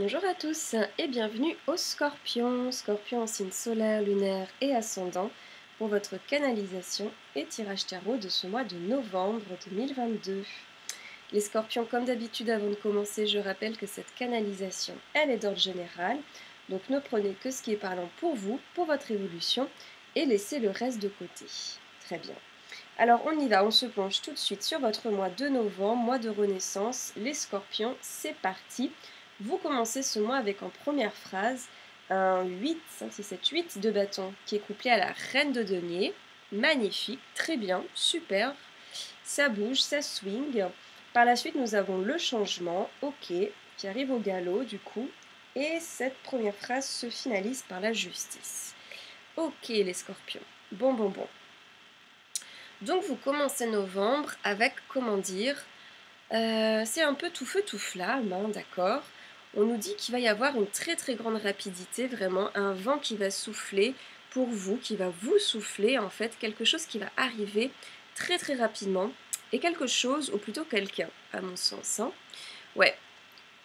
Bonjour à tous et bienvenue au Scorpion, Scorpion en signe solaire, lunaire et ascendant pour votre canalisation et tirage tarot de ce mois de novembre 2022. Les Scorpions, comme d'habitude avant de commencer, je rappelle que cette canalisation, elle est d'ordre général, donc ne prenez que ce qui est parlant pour vous, pour votre évolution et laissez le reste de côté. Très bien. Alors on y va, on se plonge tout de suite sur votre mois de novembre, mois de renaissance, les Scorpions, c'est parti. Vous commencez ce mois avec en première phrase un 8, 5, 6, 7, 8 de bâton qui est couplé à la reine de denier. Magnifique, très bien, super. Ça bouge, ça swing. Par la suite, nous avons le changement, ok, qui arrive au galop du coup. Et cette première phrase se finalise par la justice. Ok les Scorpions, bon. Donc vous commencez novembre avec, comment dire, c'est un peu tout feu tout flamme, hein, d'accord. On nous dit qu'il va y avoir une très très grande rapidité, vraiment un vent qui va souffler pour vous, qui va vous souffler en fait, quelque chose qui va arriver très très rapidement, et quelque chose, ou plutôt quelqu'un, à mon sens. Hein. Ouais,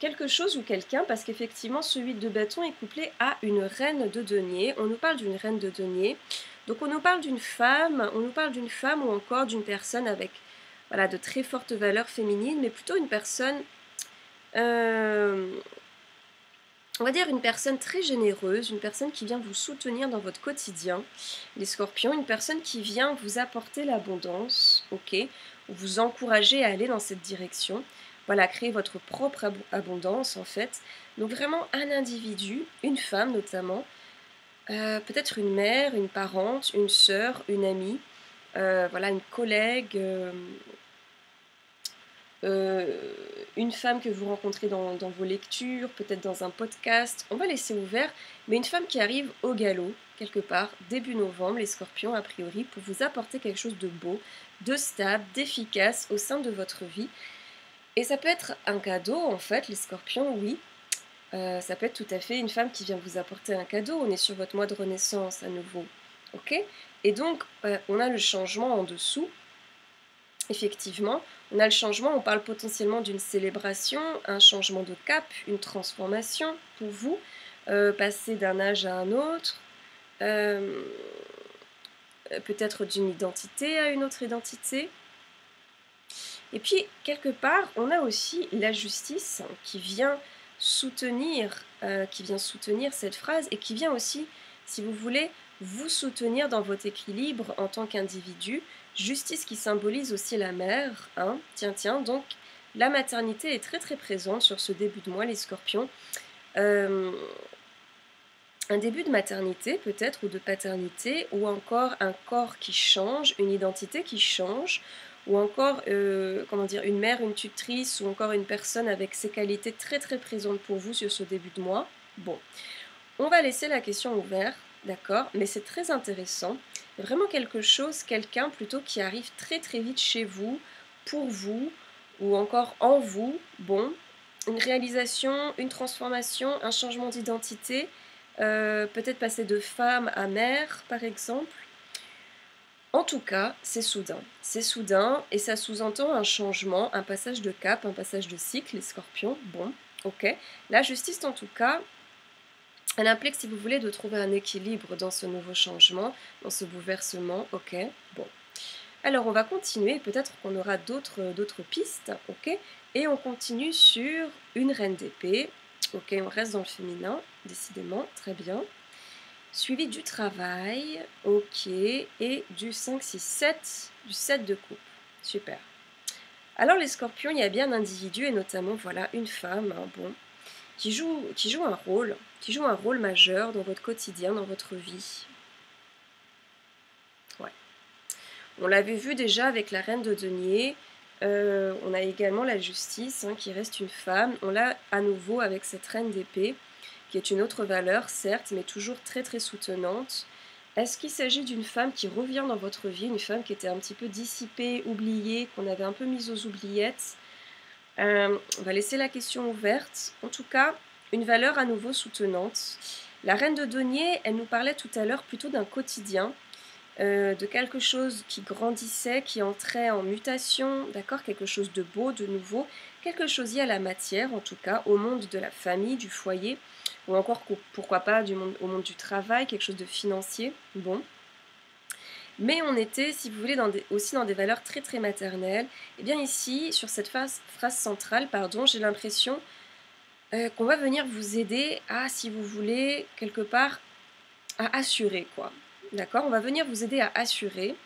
quelque chose ou quelqu'un, parce qu'effectivement ce 8 de bâton est couplé à une reine de denier. On nous parle d'une reine de denier, donc on nous parle d'une femme, ou encore d'une personne avec voilà, de très fortes valeurs féminines, mais plutôt une personne, on va dire une personne très généreuse, une personne qui vient vous soutenir dans votre quotidien, les Scorpions, une personne qui vient vous apporter l'abondance, ok, ou vous encourager à aller dans cette direction, voilà, créer votre propre abondance en fait. Donc vraiment un individu, une femme notamment, peut-être une mère, une parente, une sœur, une amie, voilà, une collègue, une femme que vous rencontrez dans vos lectures, peut-être dans un podcast, on va laisser ouvert, mais une femme qui arrive au galop, quelque part, début novembre, les Scorpions, a priori, pour vous apporter quelque chose de beau, de stable, d'efficace au sein de votre vie. Et ça peut être un cadeau, en fait, les Scorpions, oui. Ça peut être tout à fait une femme qui vient vous apporter un cadeau. On est sur votre mois de renaissance à nouveau, ok. Et donc, on a le changement en dessous. Effectivement, on a le changement, on parle potentiellement d'une célébration, un changement de cap, une transformation pour vous, passer d'un âge à un autre, peut-être d'une identité à une autre identité. Et puis, quelque part, on a aussi la justice qui vient soutenir cette phrase et qui vient aussi, si vous voulez, vous soutenir dans votre équilibre en tant qu'individu. Justice qui symbolise aussi la mère, hein. Tiens, donc la maternité est très très présente sur ce début de mois, les Scorpions. Un début de maternité peut-être, ou de paternité, ou encore un corps qui change, une identité qui change, ou encore comment dire, une mère, une tutrice, ou encore une personne avec ces qualités très très présentes pour vous sur ce début de mois. Bon, on va laisser la question ouverte, d'accord, mais c'est très intéressant. Vraiment quelque chose, quelqu'un plutôt qui arrive très très vite chez vous, pour vous, ou encore en vous. Bon, une réalisation, une transformation, un changement d'identité, peut-être passer de femme à mère par exemple. En tout cas, c'est soudain et ça sous-entend un changement, un passage de cap, un passage de cycle, les Scorpions. Bon, ok. La justice en tout cas, elle implique, si vous voulez, de trouver un équilibre dans ce nouveau changement, dans ce bouleversement, ok. Bon. Alors on va continuer, peut-être qu'on aura d'autres pistes, ok. Et on continue sur une reine d'épée, ok, on reste dans le féminin, décidément, très bien. Suivi du travail, ok, et du 5, 6, 7, du 7 de coupe, super. Alors les Scorpions, il y a bien un individu, et notamment, voilà, une femme, hein, bon, qui joue un rôle majeur dans votre quotidien, dans votre vie. Ouais. On l'avait vu déjà avec la reine de denier, on a également la justice, hein, qui reste une femme, on l'a à nouveau avec cette reine d'épée, qui est une autre valeur, certes, mais toujours très très soutenante. Est-ce qu'il s'agit d'une femme qui revient dans votre vie, une femme qui était un petit peu dissipée, oubliée, qu'on avait un peu mise aux oubliettes? On va laisser la question ouverte. En tout cas, une valeur à nouveau soutenante. La reine de denier, elle nous parlait tout à l'heure plutôt d'un quotidien, de quelque chose qui grandissait, qui entrait en mutation, d'accord, quelque chose de beau, de nouveau, quelque chose lié à la matière, en tout cas, au monde de la famille, du foyer, ou encore, pourquoi pas, au monde du travail, quelque chose de financier, bon. Mais on était, si vous voulez, aussi dans des valeurs très très maternelles. Et bien ici, sur cette phrase centrale, pardon, j'ai l'impression qu'on va venir vous aider à, si vous voulez, quelque part, à assurer, quoi. D'accord? On va venir vous aider à assurer,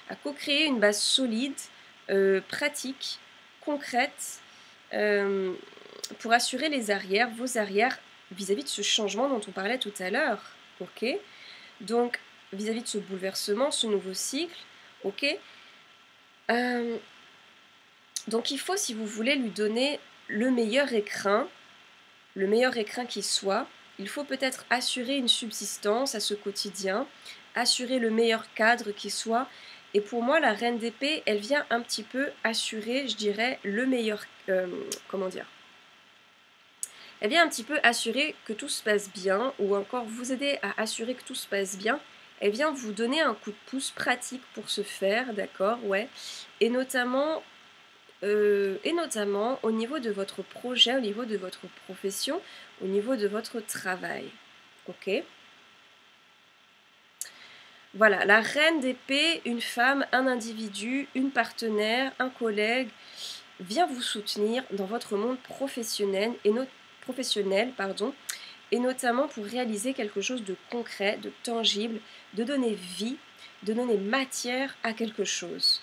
à co-créer une base solide, pratique, concrète, pour assurer les arrières, vos arrières, vis-à-vis de ce changement dont on parlait tout à l'heure. Ok? Donc, vis-à-vis de ce bouleversement, ce nouveau cycle, ok? Donc il faut, si vous voulez, lui donner le meilleur écrin qui soit. Il faut peut-être assurer une subsistance à ce quotidien, assurer le meilleur cadre qui soit. Et pour moi, la reine d'épée, elle vient un petit peu assurer, je dirais, le meilleur... comment dire? Elle vient un petit peu assurer que tout se passe bien, ou encore vous aider à assurer que tout se passe bien. Elle vient vous donner un coup de pouce pratique pour ce faire, d'accord, ouais. Et notamment au niveau de votre projet, au niveau de votre profession, au niveau de votre travail. Ok? Voilà, la reine d'épée, une femme, un individu, une partenaire, un collègue, vient vous soutenir dans votre monde professionnel et notamment pour réaliser quelque chose de concret, de tangible, de donner vie, de donner matière à quelque chose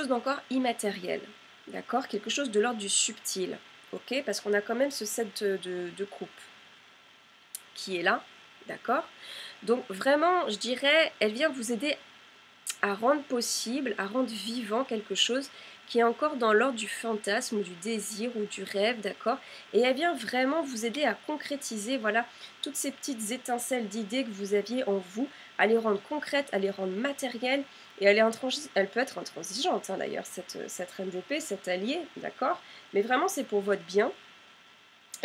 d'encore immatériel, d'accord? Quelque chose de l'ordre du subtil, ok? Parce qu'on a quand même ce set de coupe qui est là, d'accord? Donc vraiment, je dirais, elle vient vous aider à rendre possible, à rendre vivant quelque chose qui est encore dans l'ordre du fantasme, du désir ou du rêve, d'accord? Et elle vient vraiment vous aider à concrétiser, voilà, toutes ces petites étincelles d'idées que vous aviez en vous, à les rendre concrètes, à les rendre matérielles, et elle peut être intransigeante, hein, d'ailleurs, cette reine d'épée, cette alliée, d'accord? Mais vraiment, c'est pour votre bien.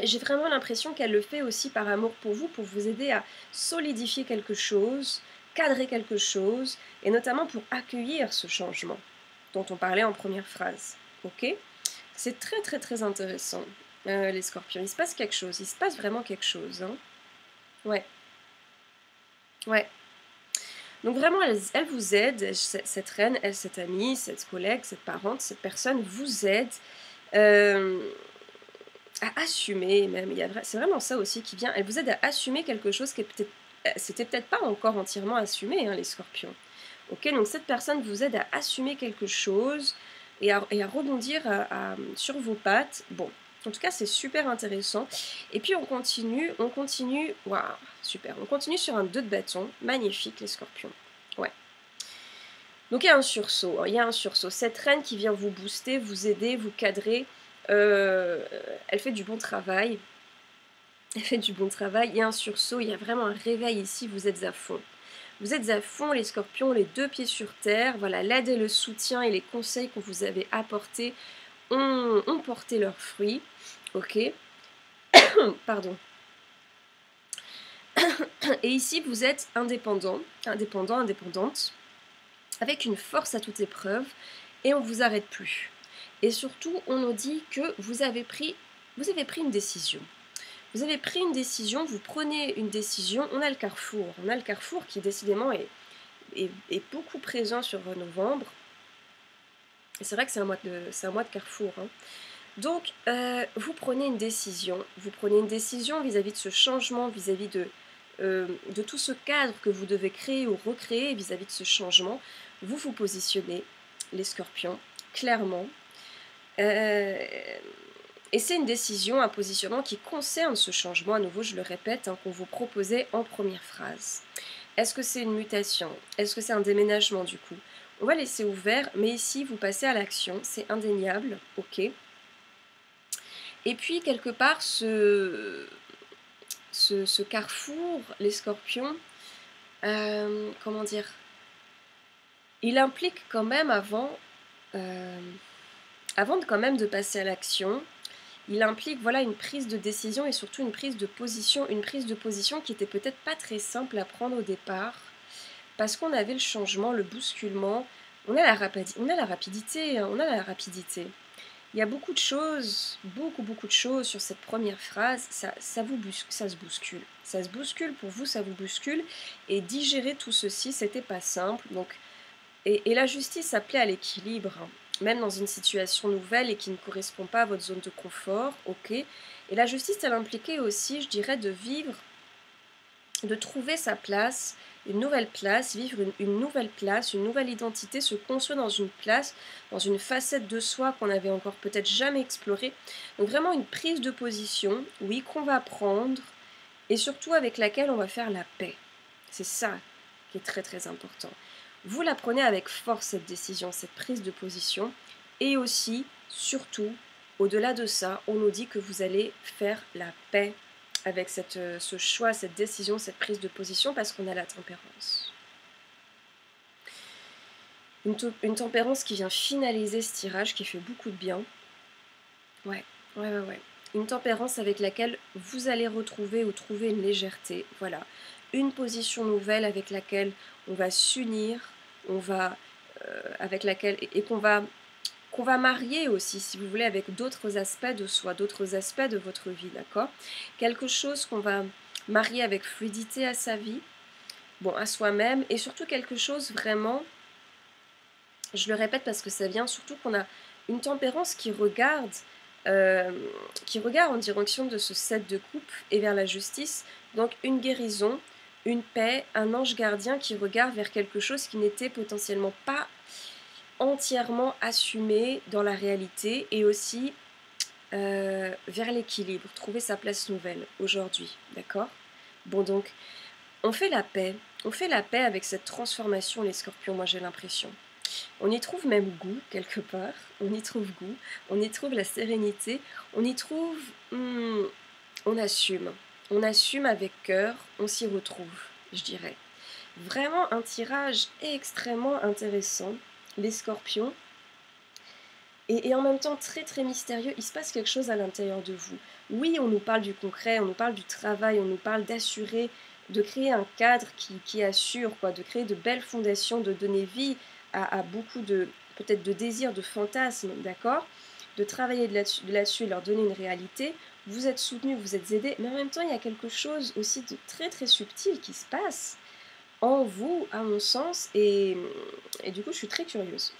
J'ai vraiment l'impression qu'elle le fait aussi par amour pour vous aider à solidifier quelque chose, cadrer quelque chose, et notamment pour accueillir ce changement dont on parlait en première phrase. Ok? C'est très très très intéressant, les scorpions. Il se passe quelque chose, il se passe vraiment quelque chose. Hein. Ouais. Ouais. Donc vraiment, elle vous aide, cette reine, cette amie, cette collègue, cette parente, cette personne vous aide à assumer même. C'est vraiment ça aussi qui vient. Elle vous aide à assumer quelque chose qui est peut-être... C'était peut-être pas encore entièrement assumé, hein, les scorpions. Ok, donc cette personne vous aide à assumer quelque chose et à rebondir sur vos pattes. Bon, en tout cas, c'est super intéressant. Et puis on continue, waouh, super. On continue sur un 2 de bâton, magnifique les scorpions. Ouais. Donc il y a un sursaut, Cette reine qui vient vous booster, vous aider, vous cadrer, elle fait du bon travail. Il y a un sursaut, il y a vraiment un réveil ici, vous êtes à fond. Vous êtes à fond, les scorpions, les 2 pieds sur terre. Voilà, l'aide et le soutien et les conseils qu'on vous avait apportés ont porté leurs fruits. Ok. Pardon. Et ici, vous êtes indépendante, avec une force à toute épreuve, et on ne vous arrête plus. Et surtout, on nous dit que vous avez pris une décision. Vous avez pris une décision, vous prenez une décision, on a le carrefour qui décidément est beaucoup présent sur novembre. Et c'est vrai que c'est un mois de carrefour. Hein. Donc, vous prenez une décision vis-à-vis de ce changement, vis-à-vis de tout ce cadre que vous devez créer ou recréer vis-à-vis de ce changement. Vous vous positionnez, les scorpions, clairement. Et c'est une décision, un positionnement qui concerne ce changement, à nouveau je le répète, hein, qu'on vous proposait en première phrase. Est-ce que c'est une mutation? Est-ce que c'est un déménagement du coup? On va laisser ouvert, mais ici vous passez à l'action, c'est indéniable, ok. Et puis quelque part ce carrefour, les scorpions, comment dire, il implique quand même avant de passer à l'action, il implique voilà, une prise de décision et surtout une prise de position qui était peut-être pas très simple à prendre au départ, parce qu'on avait le changement, le bousculement, on a la rapidité, hein, on a la rapidité. Il y a beaucoup de choses, beaucoup de choses sur cette première phrase, ça se bouscule. Ça se bouscule pour vous, ça vous bouscule, et digérer tout ceci, c'était pas simple. Donc, et la justice appelait à l'équilibre, hein, même dans une situation nouvelle et qui ne correspond pas à votre zone de confort, ok. Et la justice, elle impliquait aussi, je dirais, de vivre, de trouver sa place, une nouvelle place, vivre une nouvelle place, une nouvelle identité, se construire dans une place, dans une facette de soi qu'on n'avait encore peut-être jamais explorée. Donc vraiment une prise de position, oui, qu'on va prendre, et surtout avec laquelle on va faire la paix. C'est ça qui est très très important. Vous la prenez avec force, cette décision, cette prise de position, et aussi, surtout, au-delà de ça, on nous dit que vous allez faire la paix avec ce choix, cette décision, cette prise de position, parce qu'on a la tempérance. Une tempérance qui vient finaliser ce tirage, qui fait beaucoup de bien. Ouais. Une tempérance avec laquelle vous allez retrouver ou trouver une légèreté. Voilà. Une position nouvelle avec laquelle on va s'unir, avec laquelle, et qu'on va marier aussi, si vous voulez, avec d'autres aspects de soi, d'autres aspects de votre vie, d'accord? Quelque chose qu'on va marier avec fluidité à sa vie, bon, à soi-même, et surtout quelque chose vraiment, je le répète parce que ça vient surtout qu'on a une tempérance qui regarde en direction de ce 7 de coupe et vers la justice, donc une guérison, une paix, un ange gardien qui regarde vers quelque chose qui n'était potentiellement pas entièrement assumé dans la réalité, et aussi vers l'équilibre, trouver sa place nouvelle aujourd'hui, d'accord? Bon, donc on fait la paix avec cette transformation, les scorpions, moi j'ai l'impression. On y trouve même goût, quelque part, on y trouve goût, on y trouve la sérénité, on y trouve... on assume avec cœur, on s'y retrouve, je dirais. Vraiment un tirage extrêmement intéressant, les scorpions, et en même temps très très mystérieux. Il se passe quelque chose à l'intérieur de vous. Oui, on nous parle du concret, on nous parle du travail, on nous parle d'assurer, de créer un cadre qui assure, quoi, de créer de belles fondations, de donner vie à beaucoup de, peut-être de désirs, de fantasmes, d'accord, de travailler là-dessus et leur donner une réalité. Vous êtes soutenu, vous êtes aidé, mais en même temps il y a quelque chose aussi de très très subtil qui se passe en vous, à mon sens, et du coup je suis très curieuse.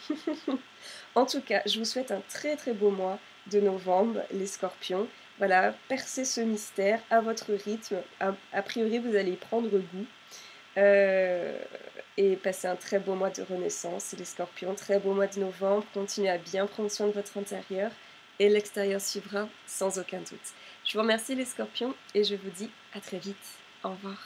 En tout cas, je vous souhaite un très très beau mois de novembre, les scorpions. Voilà, percez ce mystère à votre rythme. A priori, vous allez y prendre goût. Et passez un très beau mois de renaissance, les scorpions. Très beau mois de novembre. Continuez à bien prendre soin de votre intérieur. Et l'extérieur suivra sans aucun doute. Je vous remercie les scorpions et je vous dis à très vite. Au revoir.